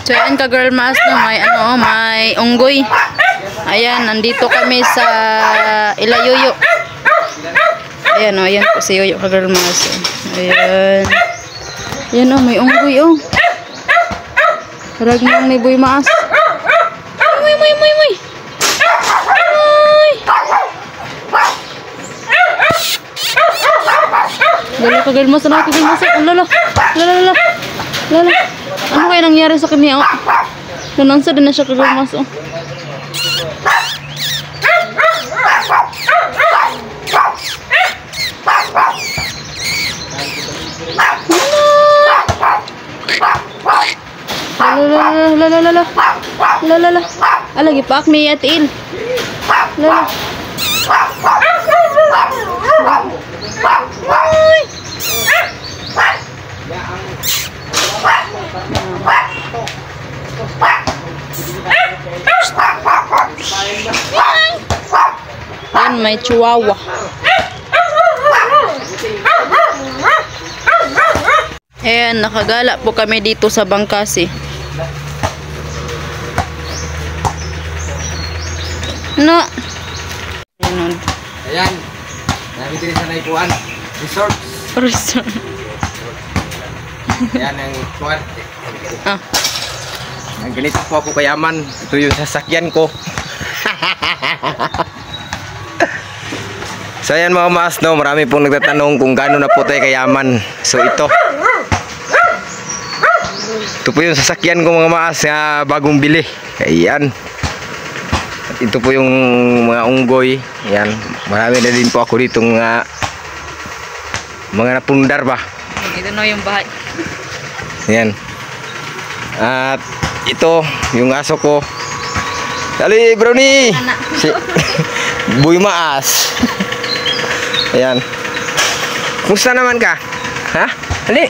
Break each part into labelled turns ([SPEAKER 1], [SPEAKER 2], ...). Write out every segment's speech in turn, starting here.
[SPEAKER 1] So ayan ka girl mas no, may may unggoy. Ayan, nandito kami sa Ilayuyo. Ayan ayan po si Yoyo ka girl mas. Ayan. Ayan may unggoy Rag nang ni Boy Maas. Muy. Lala ka girl mas, Lala. Ano kaya nangyari sa kanya? Nanansa din na siya ka girl mas. Lala. Alagi pak mi atin. Lala. Yan may chihuahua. Ayan, nakagala po kami dito sa Bangkasi. No.
[SPEAKER 2] Ayan. Nandito rin sa Naipuan. Resort. Ayan ang kuwan. Ang ganito po ako kayaman. Ito yung sasakyan ko. So ayan mga maas, no, marami pong nagtatanong kung gaano na po tayo kayaman. So ito po yung sasakyan ko mga maas na bagong bili. Ayan. At ito po yung mga unggoy. Ayan. Marami na din po ako dito mga napundar ba.
[SPEAKER 1] Ito na yung bahay.
[SPEAKER 2] Ayan. At ito yung aso ko. Dali Brownie. Si Boy Maas. Ayan. Kumusta naman ka? Ha? Dali.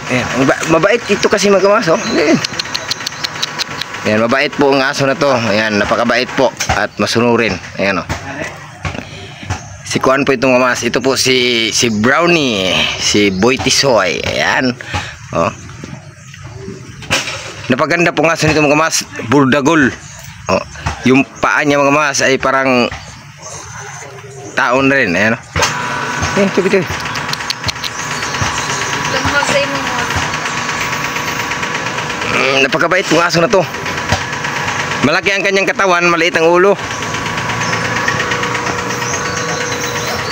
[SPEAKER 2] Ayan. Mabait ito kasi mag-amas, oh. Ayan, mabait po ang aso na to. Ayan, napakabait po at masunurin. Ayan, oh. Si Kuan po itong mamas. Ito po si Brownie, si Boy Tisoy. Ayan. Oh. Napaganda po ang aso nito mga mas, burdagol. Oh. Yung paa niya mga mas ay parang taon rin. Ayan, oh. Ayan, tubi. Napakabait po ang aso na to. Malaki ang kanyang katawan, maliit ang ulo.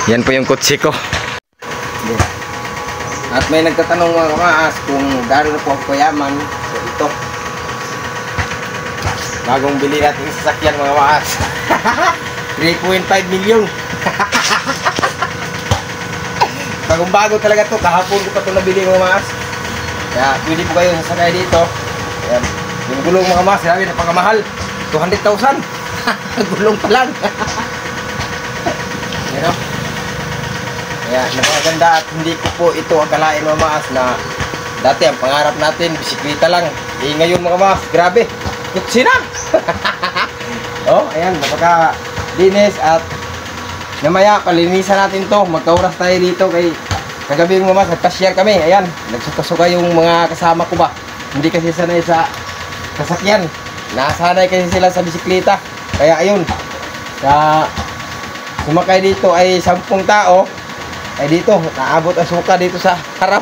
[SPEAKER 2] Yan po yung kutsi ko. At may nagtatanong mga kamaas kung gaano na po ako kayaman. So ito, bagong bili natin sasakyan mga kamaas. 3.5 million. Bagong bago talaga to. Kahapon ko pa ito nabili mga kamaas. Kaya pwede po kayo sasakay dito. Ayan. Yung gulong mga kamaas, sinabi napakamahal. 200,000. Gulong pa lang. Yan o. Kaya napakaganda at hindi ko po ito akalain mga maas na dati ang pangarap natin bisikleta lang. Ngayon mga maas, grabe, kutsi na. Oh, ayan, napaka-linis at namaya palinisan natin to. Magka-oras tayo dito kay kagabi mga maas, nagpa-share kami. Ayan, nagsuka-suka yung mga kasama ko ba. Hindi kasi sanay sa sasakyan. Nasanay kasi sila sa bisikleta. Kaya ayun, sa sumakay dito ay 10 tao. Ay dito, naabot ang suka dito sa harap.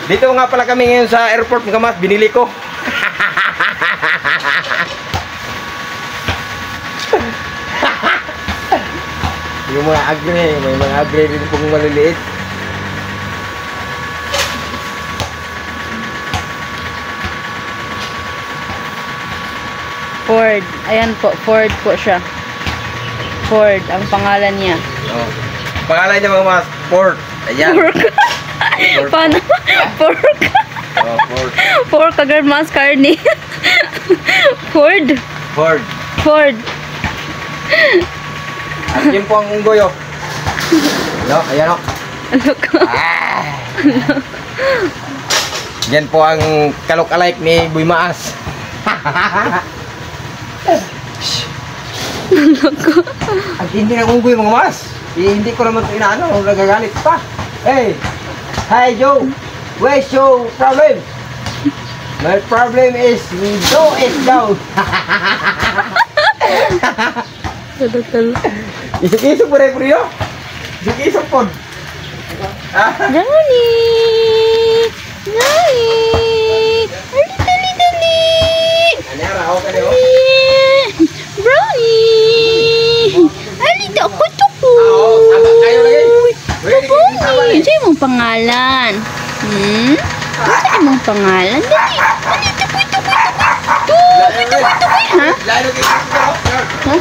[SPEAKER 2] Dito nga pala kami ngayon sa airport mga mas, binili ko. Yung mga agre, may mga agre din pong maliliit.
[SPEAKER 1] Ford. Ayan po, Ford po siya. Ford, ang pangalan niya.
[SPEAKER 2] Oh. Pangalan niya mga mas, Ford. Ayan.
[SPEAKER 1] Pork. Paano? Pork.
[SPEAKER 2] Oh, Ford.
[SPEAKER 1] Pork, agar mas carne. Ford.
[SPEAKER 2] Ford.
[SPEAKER 1] Ford.
[SPEAKER 2] At yun po ang unggoy, oh. No, ayan, oh.
[SPEAKER 1] Look.
[SPEAKER 2] Yan po ang kalok-alike ni Boy Maas. Ang hindi ng unggoy mga mas. hindi ko naman ito inaano, nagagalit pa. Hey! Hi Joe! Where's your problem? My problem is do it down. Isip-isip po rin po yun. Isip-isip po.
[SPEAKER 1] Brownie! Brownie! Dali!
[SPEAKER 2] Anyara, ako ka niyo?
[SPEAKER 1] Brownie! Alita ako to ko!
[SPEAKER 2] Ayaw lagi.
[SPEAKER 1] Brownie! Sa'yo mong pangalan. Sa'yo mong pangalan. Dali! Ha? Ha?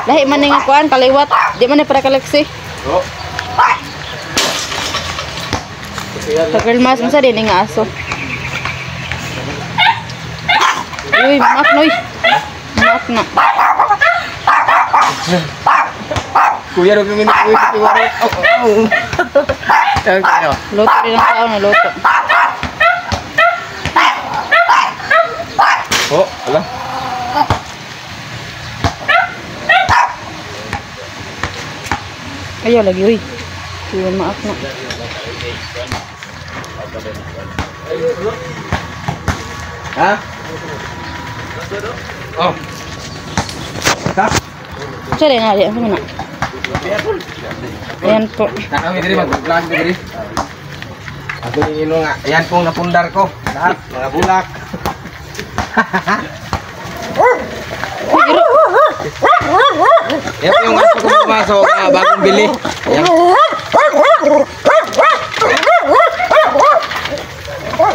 [SPEAKER 1] Lahi man nga kuan kaliwat. Di man para kaleksi. Tagal mas masa din nga aso. Uy, mak noy. Mak na.
[SPEAKER 2] Kuya ro kami kuya sa tiwari.
[SPEAKER 1] Loto rin ang tao na loto.
[SPEAKER 2] Oh, ala.
[SPEAKER 1] Ayaw lagi, uy. Tuwan maak na.
[SPEAKER 2] Ha? Oh. Ta?
[SPEAKER 1] Sari na, di. Ano na? Ayan po.
[SPEAKER 2] Kami diri mag-vlog diri. Ako yung ino nga. Ayan pong napundar ko. Lahat mga bulak. Yan po yung gusto ko pumasok bagong bili. Ayan.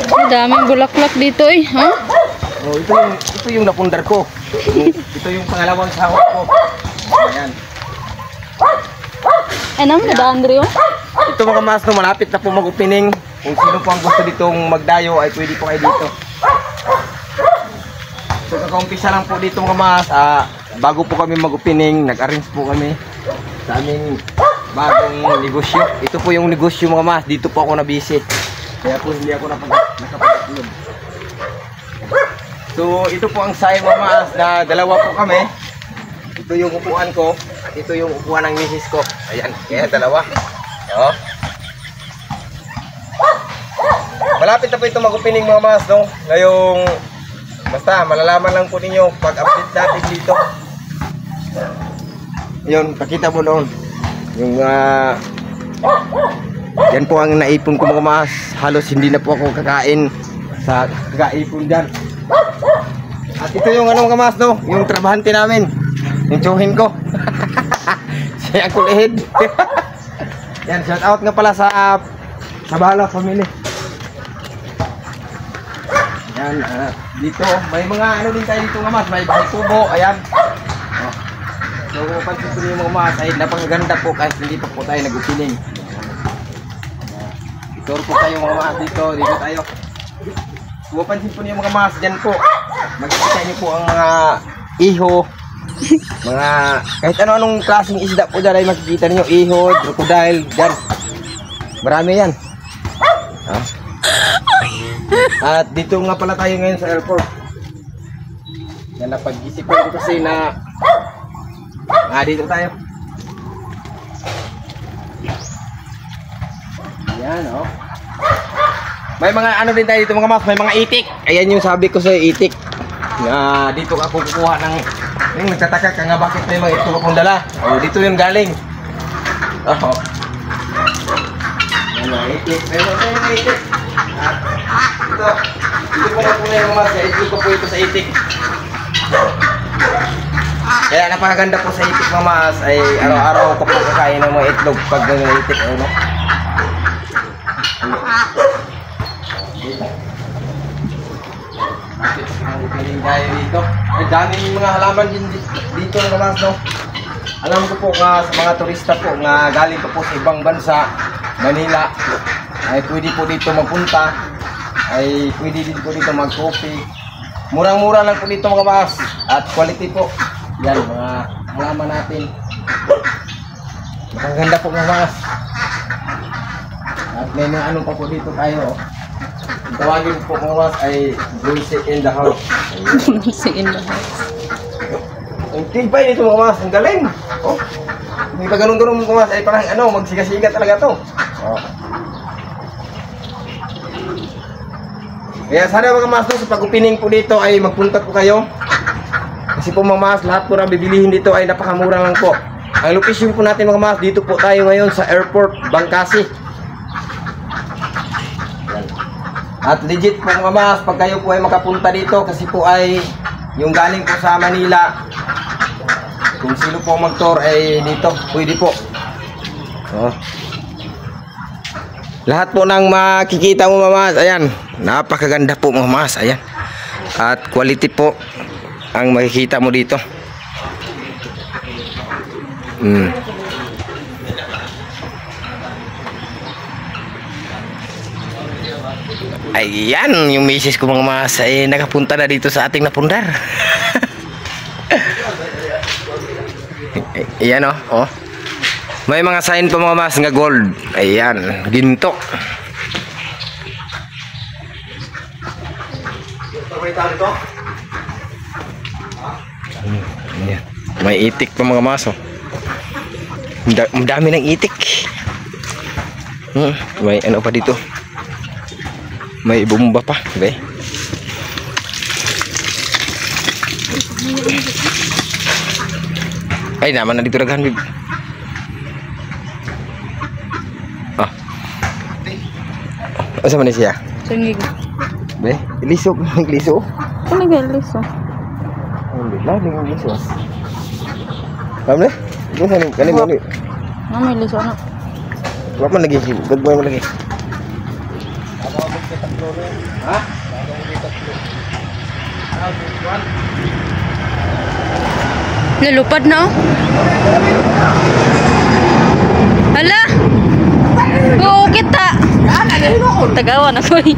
[SPEAKER 1] Ang daming bulaklak dito eh. Ha?
[SPEAKER 2] Oh, ito yung napundar ko. Ito yung pangalawang sahod ko. Ayan.
[SPEAKER 1] Ay, naman na daan rin.
[SPEAKER 2] Ito mga mas no, malapit na po mag-opening. Kung sino po ang gusto ditong magdayo ay pwede po kayo dito. So kakaumpisa lang po dito mga mas. Bago po kami mag-opening, nag-arrange po kami sa aming bagong negosyo. Ito po yung negosyo mga mas. Dito po ako na-busy. Kaya po hindi ako nakapag-upload. So ito po ang sayo mga mas na dalawa po kami. Ito yung upuan ko at ito yung upuan ng misis ko. Ayan, kaya dalawa. Oh. Malapit na po ito mag-opening mga mas, no? Ngayong basta malalaman lang po ninyo pag-update natin dito. Yun, pakita mo doon. Yung yan po ang naipon ko mga mas. Halos hindi na po ako kakain sa kakaipon dyan. At ito yung ano mga mas, no? Yung trabahante namin. Yung tsuhin ko. Siya ang kulihid. Yan, shout out nga pala sa Bala family. Yan, dito may mga ano din tayo dito nga mas, may bahay kubo, ayan. So pansin ko yung mga mas ay napakaganda po kahit hindi pa po tayo nag-opening. Tour po tayo mga mas dito tayo. So pansin po yung mga mas dyan po. Makikita niyo po ang mga iho, mga kahit ano-anong klaseng isda po dyan ay makikita niyo, iho, crocodile, dyan. Marami yan. At dito nga pala tayo ngayon sa airport. Yan, napag-isipan ko kasi na dito tayo. Yan, oh. May mga ano din tayo dito mga mas, may mga itik. Ayan yung sabi ko sa itik. Dito ako kukuha ng yung nagtataka ka nga bakit may mga itik akong dala. Oh, dito yung galing. Oh. Yan, itik. Meron tayo mga itik. Ito po na po na yung mas, itik ko po ito sa itik. Kaya napakaganda po sa itik mga mas ay araw-araw ko po kakain ng mga itlog pag may itik. Ano? Piling tayo dito. Ay daming mga halaman din dito mga mas, no? Alam ko po nga sa mga turista po nga galing po sa ibang bansa, Manila, ay pwede po dito magpunta, ay pwede din po dito mag-coffee. Murang-mura lang po dito mga mas at quality po. Yan mga halaman natin. Maganda po mga mas. At may mga ano pa po dito tayo. Tawagin po mga mas ay Dulce in the house.
[SPEAKER 1] Dulce in the house.
[SPEAKER 2] Ang tibay nito mga mas, ang galing. Oh. Hindi pa ganun-ganun mga mas, ay parang ano, magsiga-siga talaga to. Oh. Kaya sana mga mas sa pag-opening po dito ay magpunta po kayo. Kasi po mga mas, lahat po na bibilihin dito ay napakamura lang po. Ang location po natin mga mas, dito po tayo ngayon sa airport, Bangkasi. At legit po mga mas, pag kayo po ay makapunta dito, kasi po ay yung galing po sa Manila, kung sino po mag-tour ay dito, pwede po. Oh. Lahat po ng makikita mo mga mas, ayan, napakaganda po mga mas, ayan. At quality po ang makikita mo dito. Ayan, yung misis ko mga mas ay nakapunta na dito sa ating napundar. Ayan oh. May mga sign pa mga mas nga gold. Ayan, ginto. Ayan. May itik pa mga mas oh. Ang dami ng itik. May ano pa dito. May bomba pa, be. Ay, naman na dito daghan, bib. Ah. Asa man siya?
[SPEAKER 1] Sangig.
[SPEAKER 2] Be, ilisog, ilisog.
[SPEAKER 1] Ano liso?
[SPEAKER 2] Hindi lang, hindi ilisog. Paham le? Ito sa kani mo ni.
[SPEAKER 1] Ano liso na?
[SPEAKER 2] Wa man lagi, gagmay mo lagi. Ha?
[SPEAKER 1] Nalupad na oh. Hala. Oo kita. Tagawan ako eh.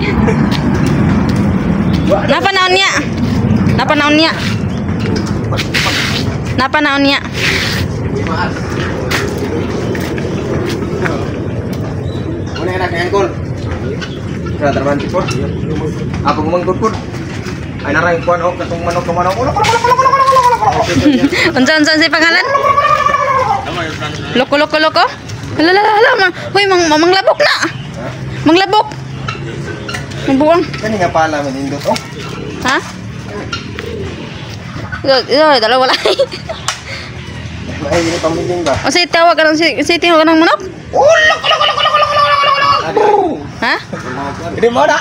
[SPEAKER 1] Napanaon niya. Napanaon niya. Napanaon niya.
[SPEAKER 2] Muna ka na kaya angkol. Sa trabahan tipod. Ako gumangkod pod. Ay narang kuan og katong manok ka manok.
[SPEAKER 1] Unsa si pangalan? Loko. Hala. Hoy, manglabok na. Manglabok. Mabuang.
[SPEAKER 2] Kani nga pala man indot oh.
[SPEAKER 1] Ha? Dalawa lang.
[SPEAKER 2] Ay ini pamiling ba?
[SPEAKER 1] O si tawag ka ng manok? Ha?
[SPEAKER 2] Ini mo na.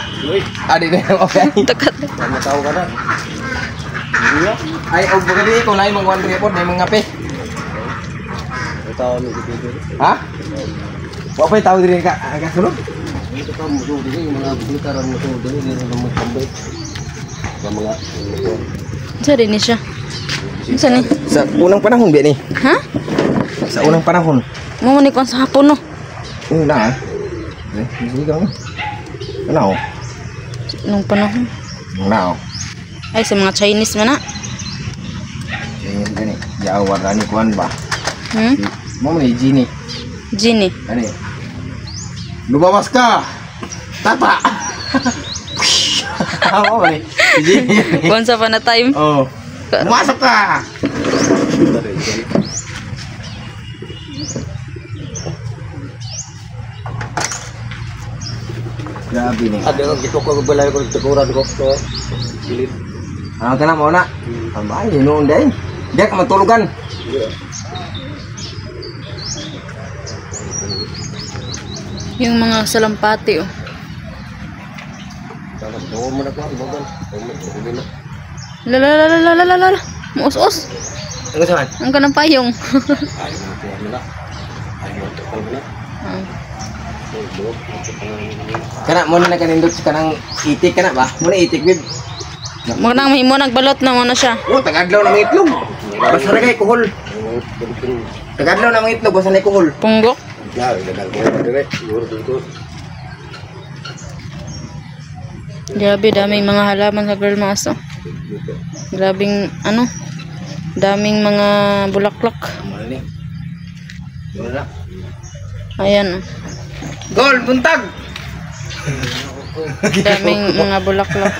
[SPEAKER 2] Adi na okay.
[SPEAKER 1] Takat.
[SPEAKER 2] Tahu ka na. Ay og bagay ko lain mong 1 report na mga ngape. Tahu ni dito. Ha? Wa pa tahu diri ka sulod. Ito ka mo diri mga bikaran mo diri mo tambay. Mga
[SPEAKER 1] Sari ni siya. Saan ni?
[SPEAKER 2] sa unang panahon biya ni.
[SPEAKER 1] Ha?
[SPEAKER 2] Sa unang panahon.
[SPEAKER 1] Mo ni kon sa hapon no.
[SPEAKER 2] Na. Sige ka mo. Ano?
[SPEAKER 1] Nung panahon.
[SPEAKER 2] Now.
[SPEAKER 1] Ay sa mga Chinese man na.
[SPEAKER 2] Ayan gani. Jawar ni kuan ba? Mo ni Gini.
[SPEAKER 1] Gini.
[SPEAKER 2] Ani. Lumawas ka. Tata. Ako ba ni? Gini.
[SPEAKER 1] Once upon a time.
[SPEAKER 2] Oh. Masuk ka. Grabe ni.
[SPEAKER 3] Ada yang gitu ko balay ko teguran ko to. Bilit.
[SPEAKER 2] Ah, kana mo na. Ambay, noon day. Dia ka matulugan.
[SPEAKER 1] Yung mga salampati oh.
[SPEAKER 3] Dapat do mo na ko bagal. Mo
[SPEAKER 1] Lala. Muus-us.
[SPEAKER 2] Ano saman?
[SPEAKER 1] Ang kanang payong.
[SPEAKER 3] ay mo ko na. Ay mo to ko na.
[SPEAKER 2] Kana mo na kanindot sa kanang itik kana ba? Mo na itik bib.
[SPEAKER 1] Mo nang mahimo nagbalot na mo na siya.
[SPEAKER 2] Oh, tagadlaw na mga itlog. Basta na kay kuhol. Tagadlaw na mga itlog basta na kuhol.
[SPEAKER 1] Punggok.
[SPEAKER 3] Ya, dagang ko dire. Yur dito.
[SPEAKER 1] Grabe, daming mga halaman sa girl maso. Grabing ano, daming mga bulaklak.
[SPEAKER 2] Mali. Wala.
[SPEAKER 1] Ayan oh.
[SPEAKER 2] Gol, buntag.
[SPEAKER 1] Daming mga bulaklak.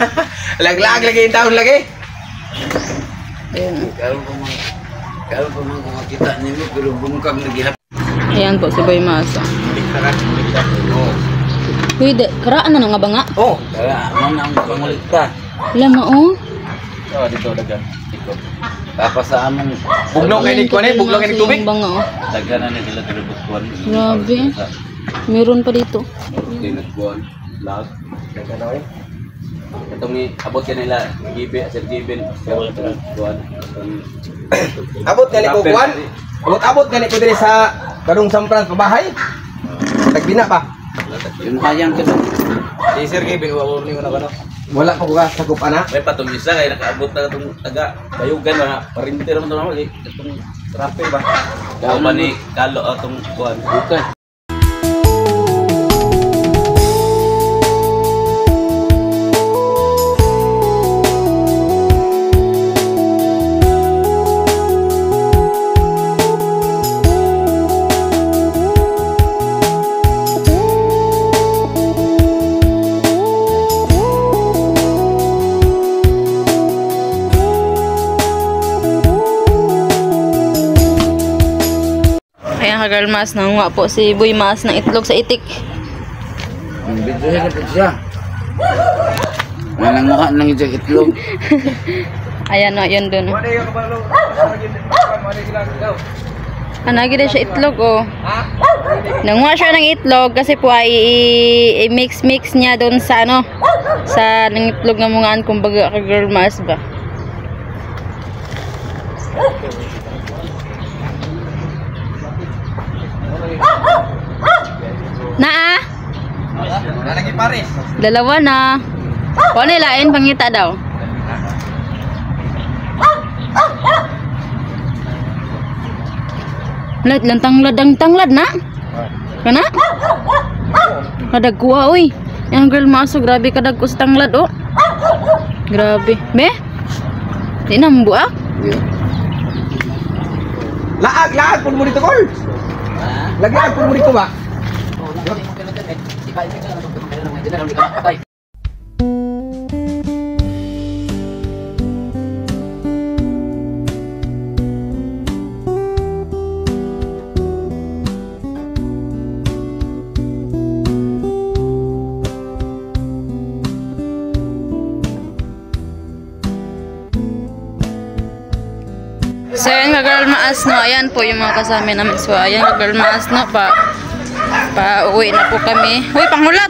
[SPEAKER 2] Laglag lagi yung taon lagi.
[SPEAKER 1] Ayan.
[SPEAKER 3] Kalau pa man kung makita nimo pero bungkag nagihap.
[SPEAKER 1] Ayan po si Boy Masa.
[SPEAKER 2] Tara, oh.
[SPEAKER 1] Uy, karaan na nga ba nga?
[SPEAKER 2] Oh,
[SPEAKER 3] Kaya man ang pangulikta.
[SPEAKER 1] Lama oh.
[SPEAKER 2] oh dito dagan. Dito.
[SPEAKER 3] Tapos sa among
[SPEAKER 2] Bugnaw kay ni kuan, bugnaw kay ni tubig.
[SPEAKER 1] Yung banga oh.
[SPEAKER 3] daghan na nila trabukuan.
[SPEAKER 1] Grabe. Meron pa dito.
[SPEAKER 3] Tinagkuan. Lag.
[SPEAKER 2] Dagan na eh.
[SPEAKER 3] Itong ni abot ka nila gibe sir giben kuan.
[SPEAKER 2] Abot gani ko kuan. Abot gani ko diri sa Barong Sampran pabahay. Tagbina pa.
[SPEAKER 3] Yung hayang ka.
[SPEAKER 2] Si Sir Kevin warning na kano. Wala pa ko sagup ana.
[SPEAKER 3] May patong isa kay nakaabot na itong taga bayugan mga parinter mo to mali itong trape ba. Daw man ni kalo atong kuan. Bukan.
[SPEAKER 1] Ayan kagal mas nanguha po si Boy Mas ng itlog sa itik.
[SPEAKER 3] Ang bidyo na po siya. Nananguha ng itlog.
[SPEAKER 1] Ayan o, yun dun. Anagi na siya itlog oh. Nanguha siya ng itlog kasi po ay i-mix niya doon sa ano, sa ng itlog ng mungaan kumbaga kagal mas ba. Naa?
[SPEAKER 2] Nalagi Paris.
[SPEAKER 1] Dalawa na. Kung ano lain, pangita daw. Lantang tanglad na? Kana? Kadag kuha, uy. Yang girl maso, grabe kadag ko sa tanglad, oh. Grabe. Be? Di na mabuak?
[SPEAKER 2] Laag pun mo dito kol. Laag pun mo dito ba?
[SPEAKER 1] So ayan ka-girl maas no, ayan po yung mga kasama namin. So ayan ka-girl maas no, pa-uwi na po kami. Uy, panghulat!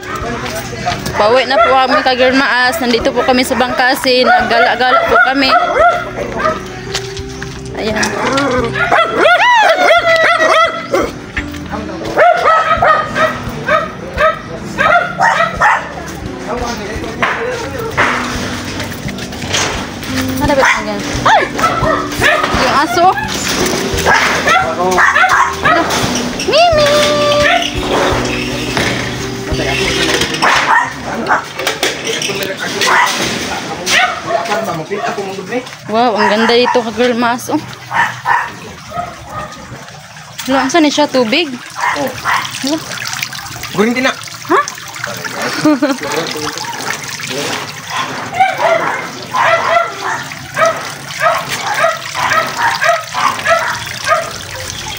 [SPEAKER 1] Pa-uwi na po kami ka-girl maas. Nandito po kami sa Bangkasin. Naggala-gala po kami. Ayan. Ada ba ito yan? Yung aso. Ano? Mimi! Wow, ang ganda dito ka girl mas. Oh. Hala, saan siya? Tubig?
[SPEAKER 2] Oh.
[SPEAKER 1] Hala.
[SPEAKER 2] Guring din na.
[SPEAKER 1] Ha?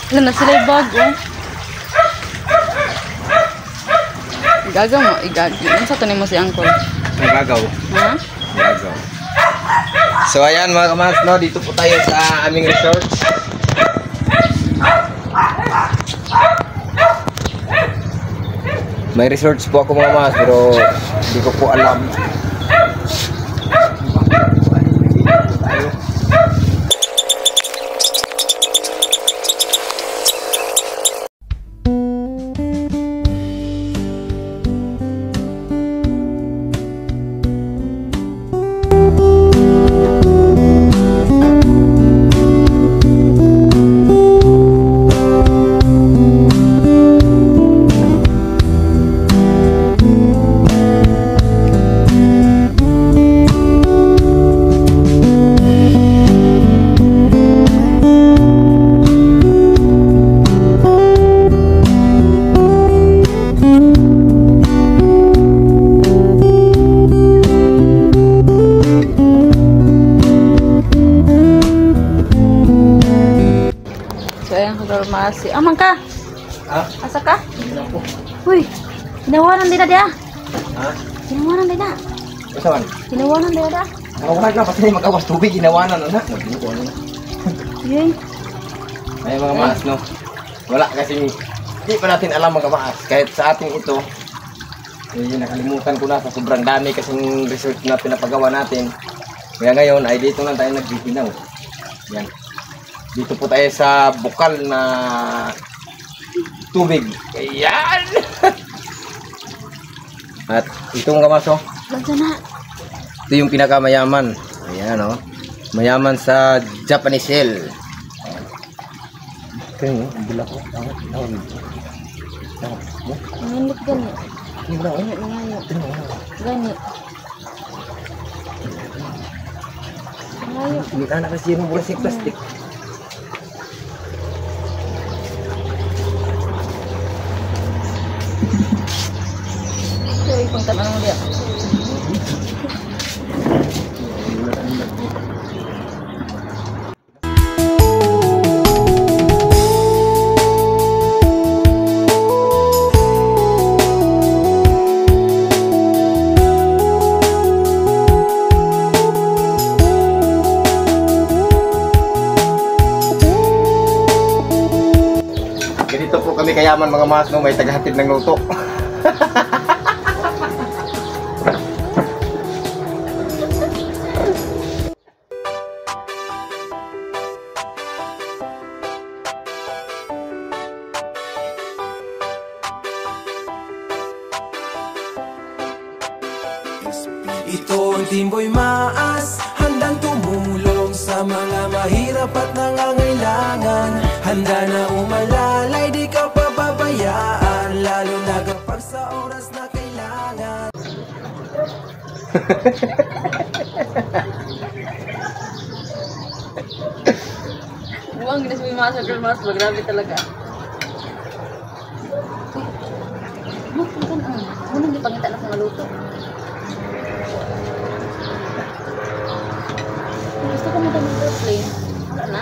[SPEAKER 1] Hala na sila yung bag, oh. Igagaw mo, igagaw. Ano sa tunin mo si Uncle?
[SPEAKER 2] Nagagaw.
[SPEAKER 1] Ha?
[SPEAKER 2] Nagagaw. So ayan mga kamas, no, dito po tayo sa aming resort. May resorts po ako mga mas, pero hindi ko po alam. Ha?
[SPEAKER 1] Asa ka?
[SPEAKER 2] Ano po?
[SPEAKER 1] Uy, ginawanan din na dia.
[SPEAKER 2] Ha?
[SPEAKER 1] Ginawanan din na.
[SPEAKER 2] Kasawan?
[SPEAKER 1] Ginawanan din na.
[SPEAKER 2] Wala na, pati mag-awas tubig, ginawanan, anak. Nagbinukuha na.
[SPEAKER 1] Yay.
[SPEAKER 2] Ay mga maas, no? Wala kasing, hindi pa natin alam mga maas. Kahit sa ating ito, nakalimutan ko na sa sobrang dami kasing research na pinapagawa natin. Kaya ngayon ay dito na tayo nagpipinaw. Yan. Dito po tayo sa bukal na tubig. Ayan! At itong kamaso,
[SPEAKER 1] Lagyan na.
[SPEAKER 2] ito yung pinakamayaman. Ayan, oh. Mayaman sa Japanese Hill. Kaya ang bila ko.
[SPEAKER 1] Nanginit gani. Nangayo. Gani. Nangayo.
[SPEAKER 2] Hindi na kasi yung bulas yung plastic.
[SPEAKER 1] So, ipang tanong mo dia.
[SPEAKER 2] Ganito po kami kayaman mga mas, no? May tagahatid ng luto.
[SPEAKER 4] Ito ang Timboy Maas, handang tumulong sa mga mahirap at nangangailangan. Handa na umalalay, di ka pababayaan, lalo na kapag sa oras na kailangan.
[SPEAKER 1] Buwang ginas may mga sa girl mas. Grabe talaga. Muna hindi pangita na sa maluto. Gusto ko mag-airplane. Wala na?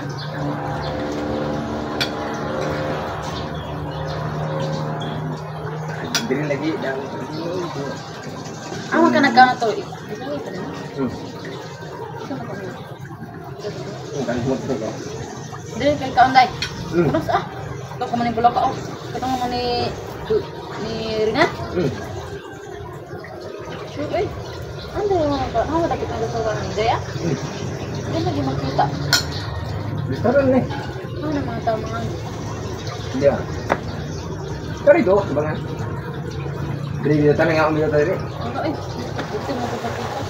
[SPEAKER 2] Hindi lagi.
[SPEAKER 1] Aman ka nagkana to. Ito pa rin. Dili kay kaunday. Terus ito ka man yung pula ka. Ito ka man ni Rina. Sure eh. Ano yung mga ka? Ano dapat ang gusto ka ng ideya? Hindi lagi makita.
[SPEAKER 2] Restaurant eh.
[SPEAKER 1] Ano na mga tao mga
[SPEAKER 2] Hindi ba? Pero ito, diba nga? Dari dito tayo nga umilaw tayo rin.
[SPEAKER 1] ano eh. Ito mo ko pakita.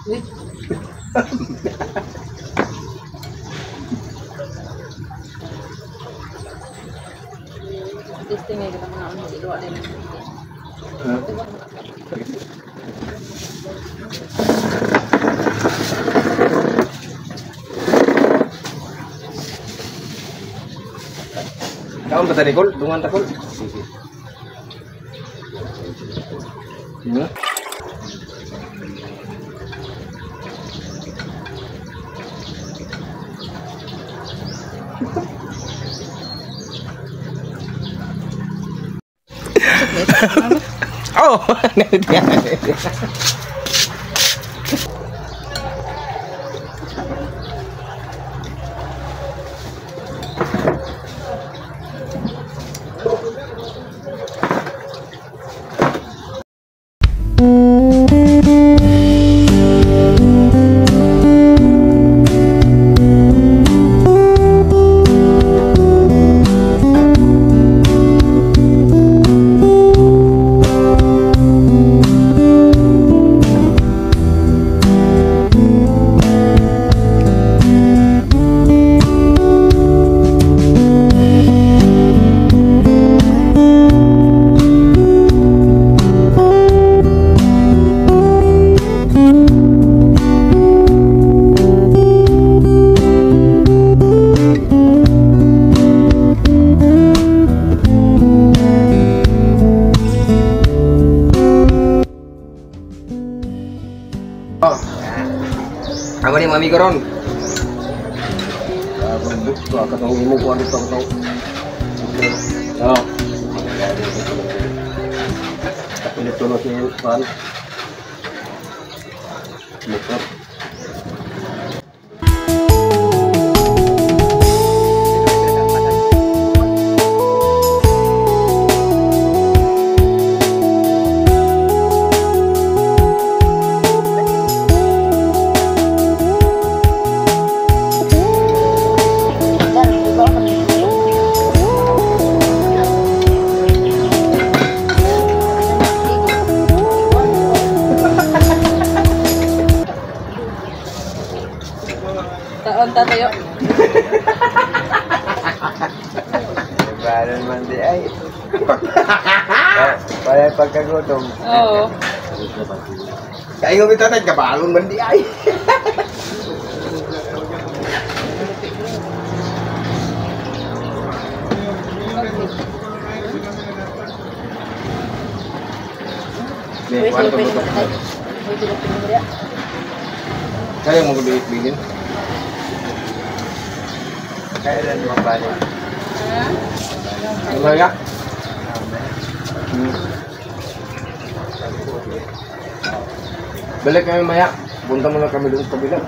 [SPEAKER 1] Wait. Testing aja kita menang di luar ini.
[SPEAKER 2] Kamu ba tadi Kol? Dungan ta Kol? Hmm? Oh, Ako ni mami ko ron. Katong imo ko ano to. Oh. Kapilit ko no si Juan. Lukot.
[SPEAKER 1] Taon tatayo.
[SPEAKER 2] Baron man di ay. Para pagkagutom.
[SPEAKER 1] Oo.
[SPEAKER 2] Kaya yung kita tayo kabalon man di ay. Kaya mo duit bilin. Kaya lang mabalik. Ano ya? Balik kami maya. Punta muna kami doon sa kabila.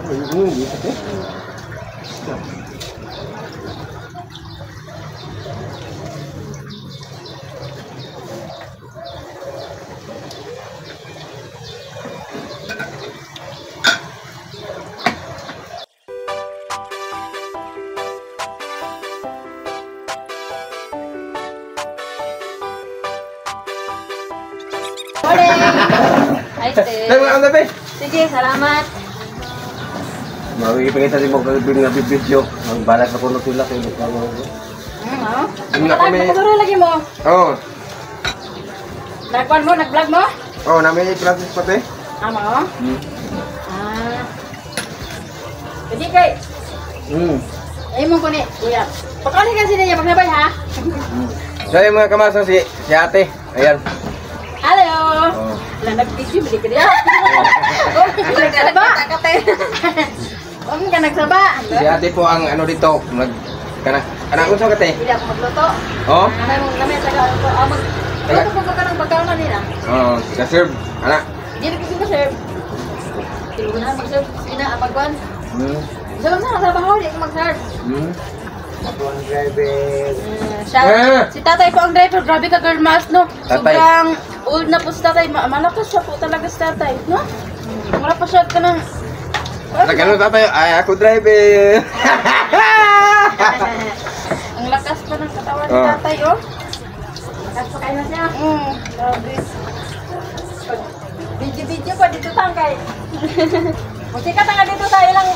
[SPEAKER 1] Ay, te.
[SPEAKER 2] Tayo mga gabi.
[SPEAKER 1] Sige, salamat.
[SPEAKER 2] Makikipagkita din mo kagabing nga video. Ang balas ako na tulak.
[SPEAKER 1] Oo.
[SPEAKER 2] Hindi na kami.
[SPEAKER 1] Nakaturo lagi mo.
[SPEAKER 2] Oo.
[SPEAKER 1] Nag-vlog mo? Nag-vlog mo?
[SPEAKER 2] Oo, namin i-practice pati.
[SPEAKER 1] Ama mo? Jadi kay, ay mo ko ni, kuya. Pakali kasi niya pagnabay ha.
[SPEAKER 2] So yung mga kamasa si ate. Ayan.
[SPEAKER 1] Hello. Lang nag-video bili ka diya. Nagsaba. Huwag ka nagsaba.
[SPEAKER 2] Si ate po ang ano dito. Kanang unsa ka te?
[SPEAKER 1] Hindi ako magluto.
[SPEAKER 2] Oo.
[SPEAKER 1] Namay taga ako. Magluto po ka ng pagkaon nila.
[SPEAKER 2] Oo, ka-serve. Anak.
[SPEAKER 1] Hindi na kasi serve. Hindi na mag-serve. Sige na, magwan. Sabi na, sa bahaw, hindi ko mag-serve.
[SPEAKER 2] Ako ang driver.
[SPEAKER 1] Si tatay po ang driver. Grabe ka, girl mas, no?
[SPEAKER 2] Tatay.
[SPEAKER 1] Sobrang old na po si tatay. Malakas siya po talaga si tatay, no? Malakas siya ka ng...
[SPEAKER 2] Nagano tatay? Ay, ako driver.
[SPEAKER 1] Ang lakas pa ng katawan ni tatay, oh. Lakas pa kayo na siya. Grabe. Video-video pa dito tangkay. Musika tanga dito sa ilang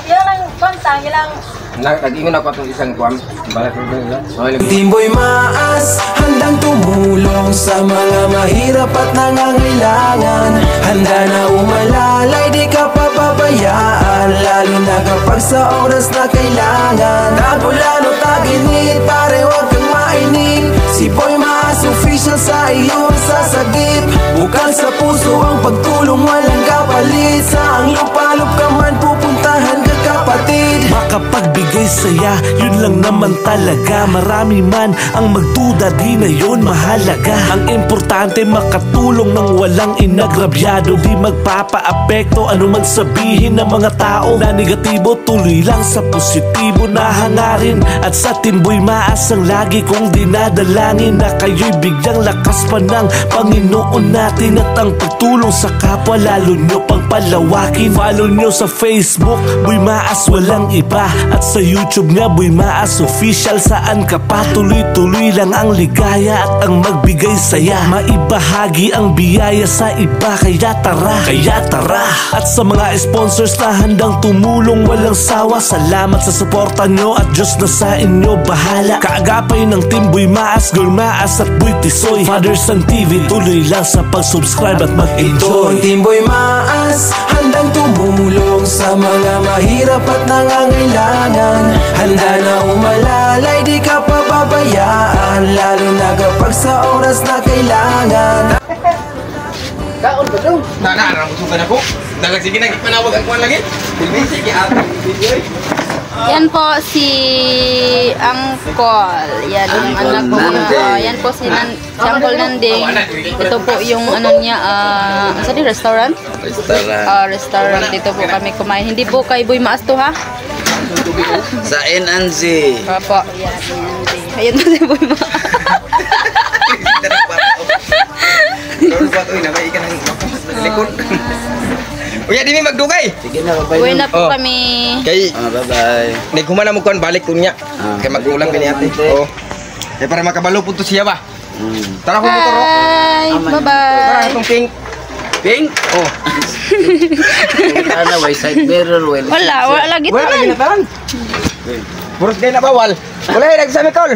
[SPEAKER 1] kontang, ilang...
[SPEAKER 2] Nag-ingon ako itong isang kuwam. Balik ko nila.
[SPEAKER 4] Timboy Maas, handang tumulong sa mga mahirap at nangangailangan. Handa na umalalay, di ka papabayaan, lalo na kapag sa oras na kailangan. Tagulan o taginit, pare huwag kang mainip. Si Boy Maas, official sa iyong sasagip. Bukal sa puso ang pagtulong, walang kapalit. Sa ang lupalop ka man, pupuntahan ka kapatid. Makapagbigay saya, yun lang naman talaga. Marami man ang magduda, di na yun mahalaga. Ang importante makatulong ng walang inagrabyado. Di magpapaapekto anuman sabihin ng mga tao na negatibo. Tuloy lang sa positibo na hangarin. At sa Timboy Maas ang lagi kong dinadalangin, na kayo'y bigyang lakas pa ng Panginoon natin. At ang pagtulong sa kapwa lalo nyo pang palawakin. Follow nyo sa Facebook, Boy Maas walang iba. At sa YouTube nga, Boy Maas official. Saan ka pa, tuloy-tuloy lang ang ligaya at ang magbigay saya. Maibahagi ang biyaya sa iba, kaya tara. At sa mga sponsors na handang tumulong walang sawa, salamat sa suporta nyo at Diyos na sa inyo bahala. Kaagapay ng Team Boy Maas, Girl Maas at Boy Tisoy, Father Son TV, tuloy lang sa pag-subscribe at mag-enjoy. Team Boy Maas, handang tumulong sa mga mahirap at nangangailangan. Handa na umalalay, di ka pababayaan, lalo na kapag sa oras na kailangan.
[SPEAKER 3] Kaon ba daw?
[SPEAKER 2] Naramusukan ako. Dalag sige naging panawag ang kuwan lagi. Bilbi sige ate video.
[SPEAKER 1] Yan po si Angkol. Yan yung anak ko. Yan po si Uncle Nanding. Ito po yung ano niya, sa di restaurant? Restaurant. Dito po kami kumain. Hindi po kay Boy Maas to ha?
[SPEAKER 3] Sa NNZ.
[SPEAKER 1] Opo. Ayan po si Boy Maas.
[SPEAKER 2] Pero buat oy na may ikan ng likod. Uya di mi magdugay.
[SPEAKER 3] Sige na, bye-bye.
[SPEAKER 1] Uwi na po
[SPEAKER 2] Oh.
[SPEAKER 1] kami.
[SPEAKER 2] Kay
[SPEAKER 3] Bye-bye.
[SPEAKER 2] naghuman na mo kon balik kunya. Kay magkulang kini ate. Oh. Kay para makabalo pud to siya ba. Tara ko motor.
[SPEAKER 1] Bye!
[SPEAKER 2] Tara
[SPEAKER 1] Bye-bye!
[SPEAKER 2] itong pink.
[SPEAKER 3] Pink?
[SPEAKER 2] Oh.
[SPEAKER 3] Ano, way side mirror, well.
[SPEAKER 1] Wala lagi
[SPEAKER 2] Wala lagi
[SPEAKER 1] tanan.
[SPEAKER 2] na taran. Puros gay na bawal. Wala ay nagsami kol.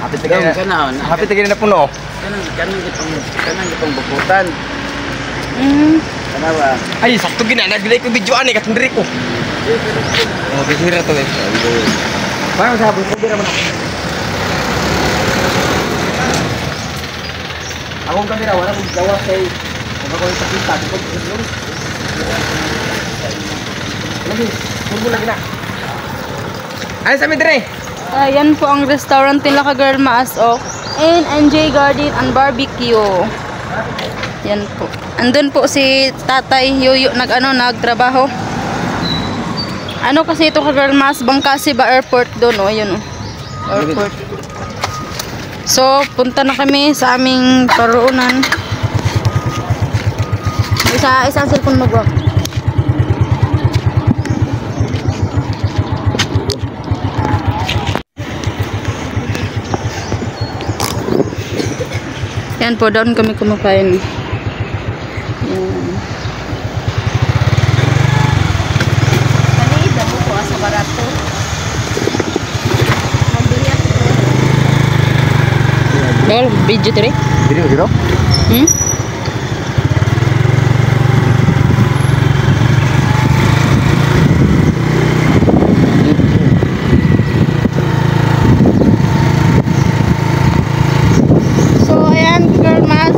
[SPEAKER 2] Hapit
[SPEAKER 3] Ikaw,
[SPEAKER 2] tigay
[SPEAKER 3] ka
[SPEAKER 2] na.
[SPEAKER 3] na.
[SPEAKER 2] Hapit tigay na puno.
[SPEAKER 3] Kanang itong bukutan. Kana ba?
[SPEAKER 2] Ay, sakto gina naglay ko video ani katindiri ko. Oh, bisira to eh. Parang sabon ko dira man ako. Akong kamera wala kong gawa kay ano ko sa kita ko yun. Lagi, puro lagi na. Ay, sa midre.
[SPEAKER 1] Ayan po ang restaurant nila ka Girl Maas o NJ Garden and Barbecue. Yan po. Andun po si Tatay Yoyo nagtrabaho. Ano kasi ito ka Girl Maas, Bangkasi ba airport doon o ayun o. Airport. So, punta na kami sa aming paroonan. Isang cellphone mag-work. Yan po, doon kami kumakain. Yan. Kanina mo po sa barato. Magbili ako. Dol, video tiri?
[SPEAKER 2] Video.
[SPEAKER 1] Hmm?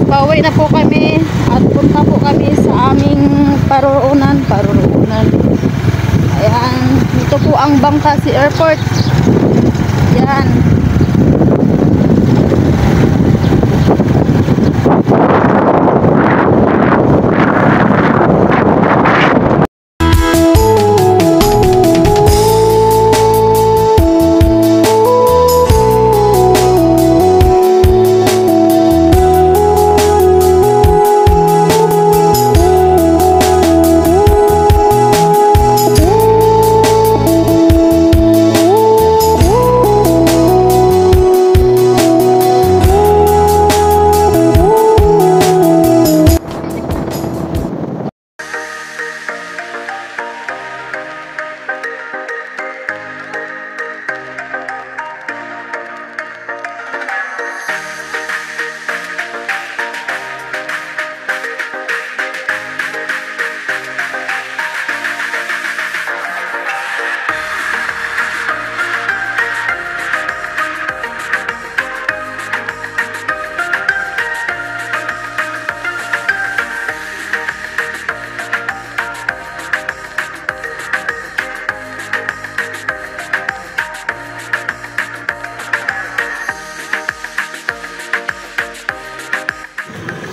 [SPEAKER 1] Pauwi na po kami at punta po kami sa aming paroonan. Ayan, ito po ang Bangkasi Airport. Yan.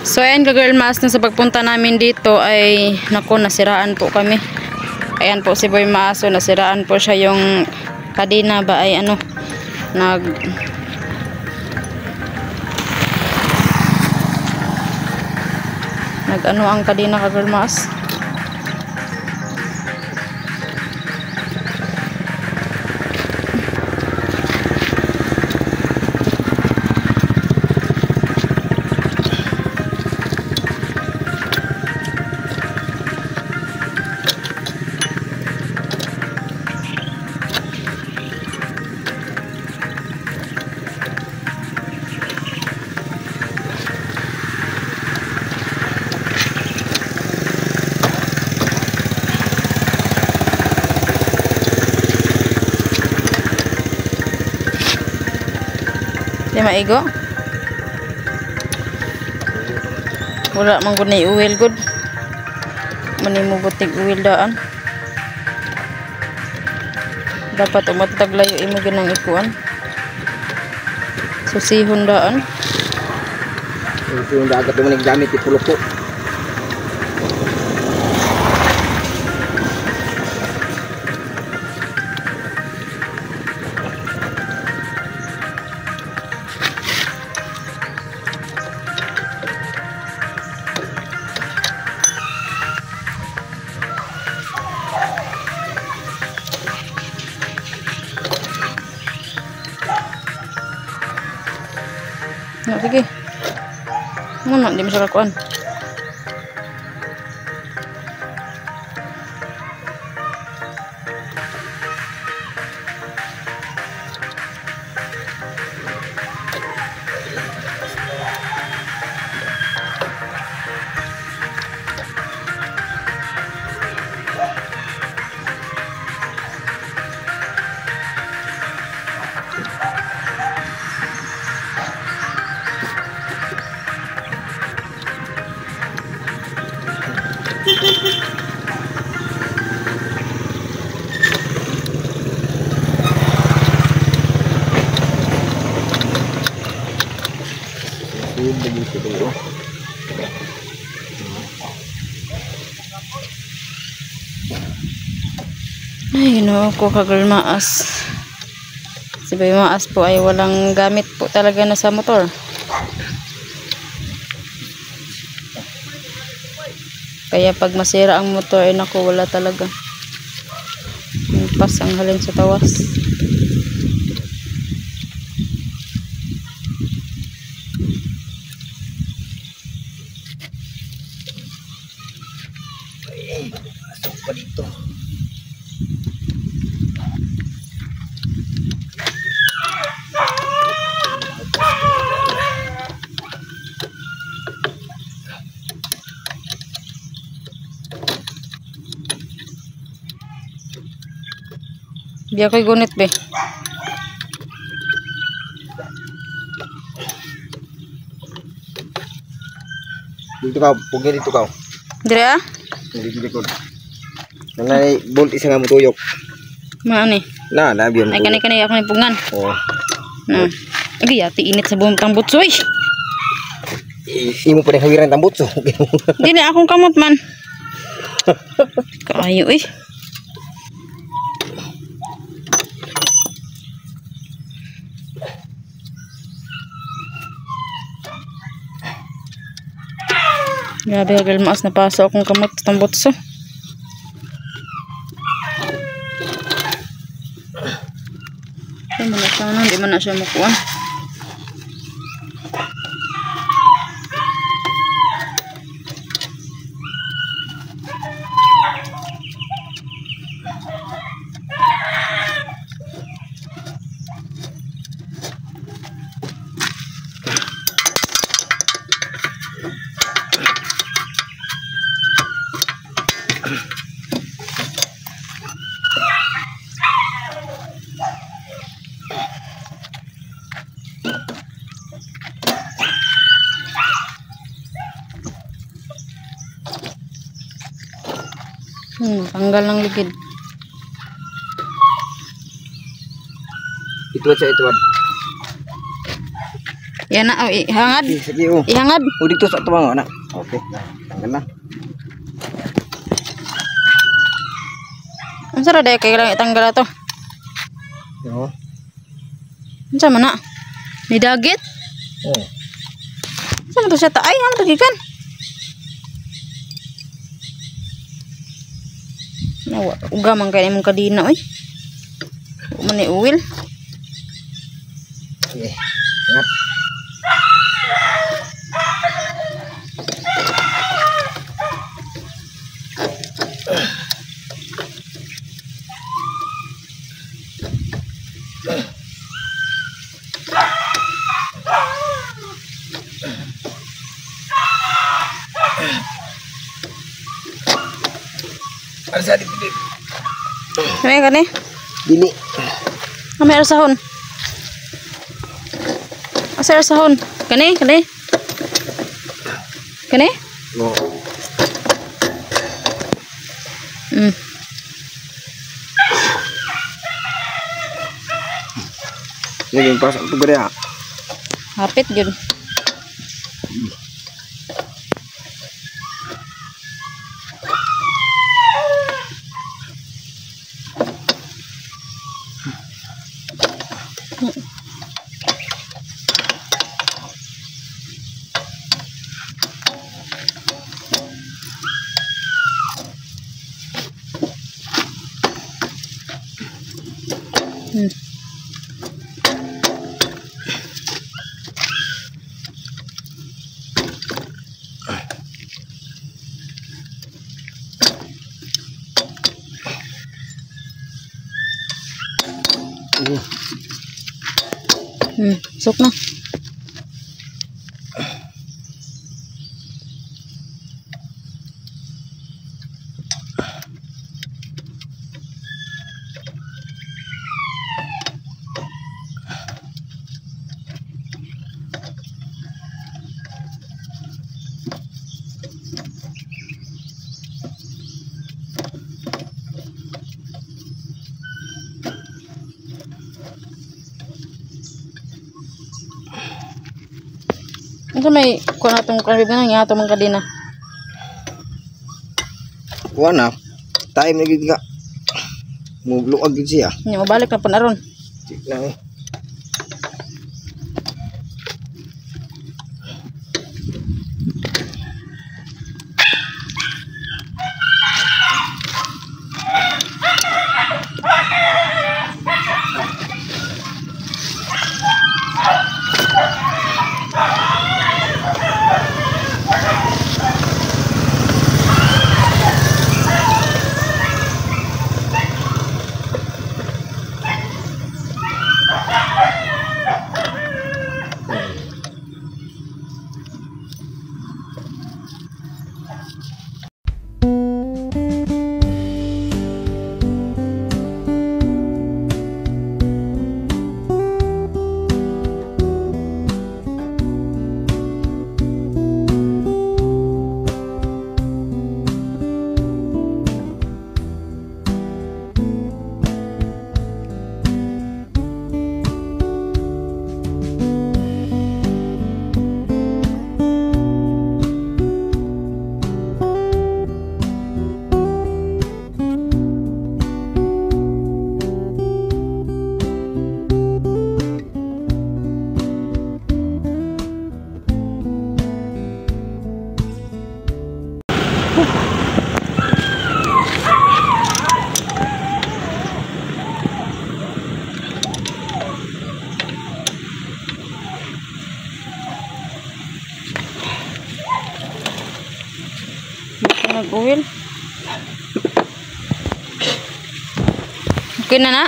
[SPEAKER 1] So ayan ka-Girl Maas, na sa pagpunta namin dito ay naku, nasiraan po kami. Ayan po si Boy Maas, so nasiraan po siya yung kadena ba ay ano nag ano ang kadena ka-Girl Maas. Di maigo? Wala man gud na oil good. Mani mo butig oil daan. Dapat umatag layo imo ganang ikuan. Susihon daan.
[SPEAKER 2] Yung dagat mo naggamit ipulok po.
[SPEAKER 1] Na sige. Muna di masarap kuan. Ay, ginoo ko kagul maas. Si Bay Maas po ay walang gamit po talaga na sa motor. Kaya pag masira ang motor ay naku, wala talaga. Pas ang halin sa tawas.
[SPEAKER 2] Pasok pa dito.
[SPEAKER 1] Di ako'y gunit be.
[SPEAKER 2] Dito ka, pugi dito ka.
[SPEAKER 1] Dire ah?
[SPEAKER 2] Dito dito. Nanay bolt isa nga mo tuyok.
[SPEAKER 1] Maani.
[SPEAKER 2] Na, nabi mo.
[SPEAKER 1] Ay kanay ako ni pungan.
[SPEAKER 2] Oh.
[SPEAKER 1] Na. Agi ati init sa buong tambutsoy.
[SPEAKER 2] Imo pa rin hawiran tambutso.
[SPEAKER 1] Di na akong kamot man. Kaayo eh. Grabe hagal maas na paso akong kamot sa tambutso. Ay man na sana, di man na siya makuha. Tanggal ng ligid.
[SPEAKER 2] Ituad sa ituad.
[SPEAKER 1] Yan na, oh, ihangad.
[SPEAKER 2] Sige, oh.
[SPEAKER 1] Ihangad.
[SPEAKER 2] O dito sa tumang na. Okay. Tanggal na.
[SPEAKER 1] Ang sarap dahil kayo lang itanggal ito.
[SPEAKER 2] Oo.
[SPEAKER 1] Ang sama na. May dagit.
[SPEAKER 2] Oh.
[SPEAKER 1] Saan ito siya taay? Ang tagikan. Uga man kayo mong kadina, oy. Umani uwil.
[SPEAKER 2] Okay. Ingat. Asa di pili.
[SPEAKER 1] Kani kani.
[SPEAKER 2] Dili.
[SPEAKER 1] Kami arsahon. Asa arsahon. Kani kani. Kani?
[SPEAKER 2] Oo.
[SPEAKER 1] Mm.
[SPEAKER 2] Sige, pasok ito gari ha.
[SPEAKER 1] Hapit yun. Sok na. Ito may kuha na itong karibig na nga ito mga kadina.
[SPEAKER 2] Kuha na. Time na gid nga. Mugluag gid siya.
[SPEAKER 1] Hindi, mabalik na po na ron.
[SPEAKER 2] Tik na eh.
[SPEAKER 1] Nag-uwil. Okay na na.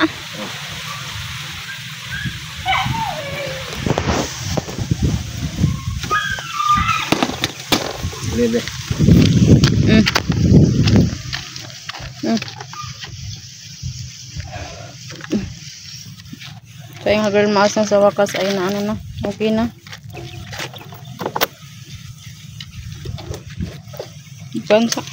[SPEAKER 2] Bebe.
[SPEAKER 1] So yung hagal maas na sa wakas ay na ano na. Okay na. Gansa.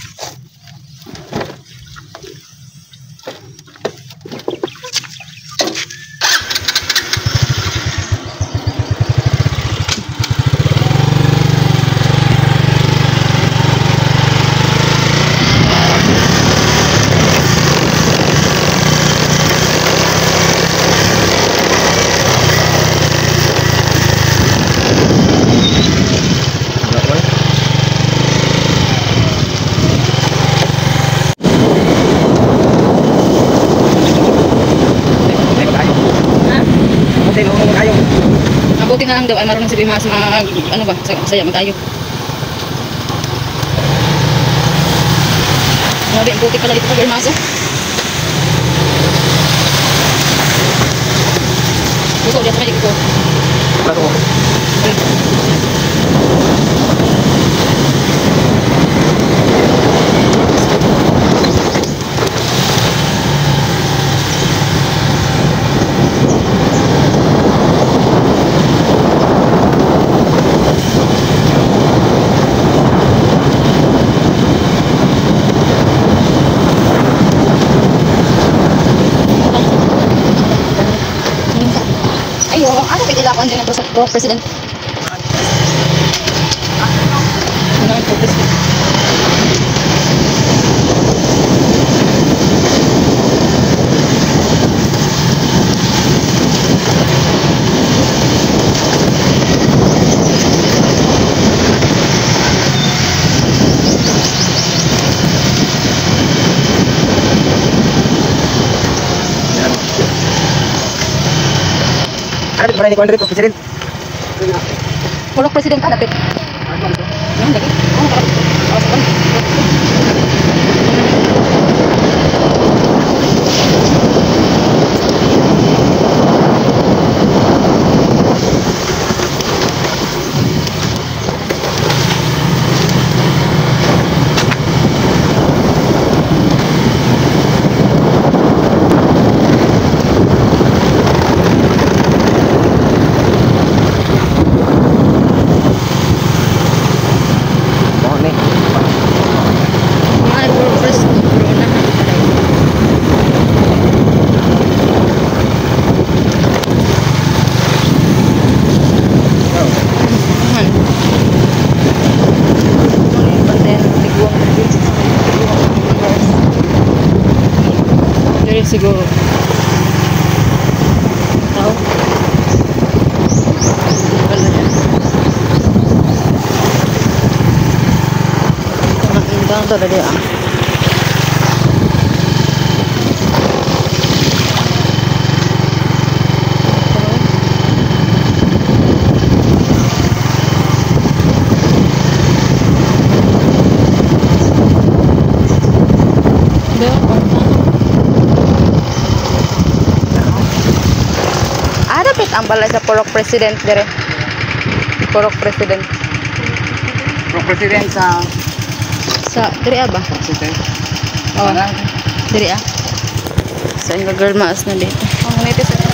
[SPEAKER 1] Mabuti na lang daw ay marunong si Bimas mag ano ba, saya mag-ayo. Grabe, ang buti pala dito pag Bimas. Gusto dia sampai dito.
[SPEAKER 2] Bago.
[SPEAKER 1] po, President. Ano po, President?
[SPEAKER 2] Ano ba ni Kuan Rito, President?
[SPEAKER 1] Pulok President ka, dapat. Yan, lagi. Oh, dapat. Oh, saban.
[SPEAKER 2] Mo ni.
[SPEAKER 1] Ay, pulok President. Puro na. Aman. Ano yung bandayan ng tiguang ng Dari siguro. Tao. Wala na. Ang to tadi ah. Ada pit ang balay sa Purok President dire. Purok President.
[SPEAKER 2] Pro President sa
[SPEAKER 1] Sa dire ba?
[SPEAKER 2] President.
[SPEAKER 1] Oh. Dire ah. Sa inga girl maas na dito. Ang nito sa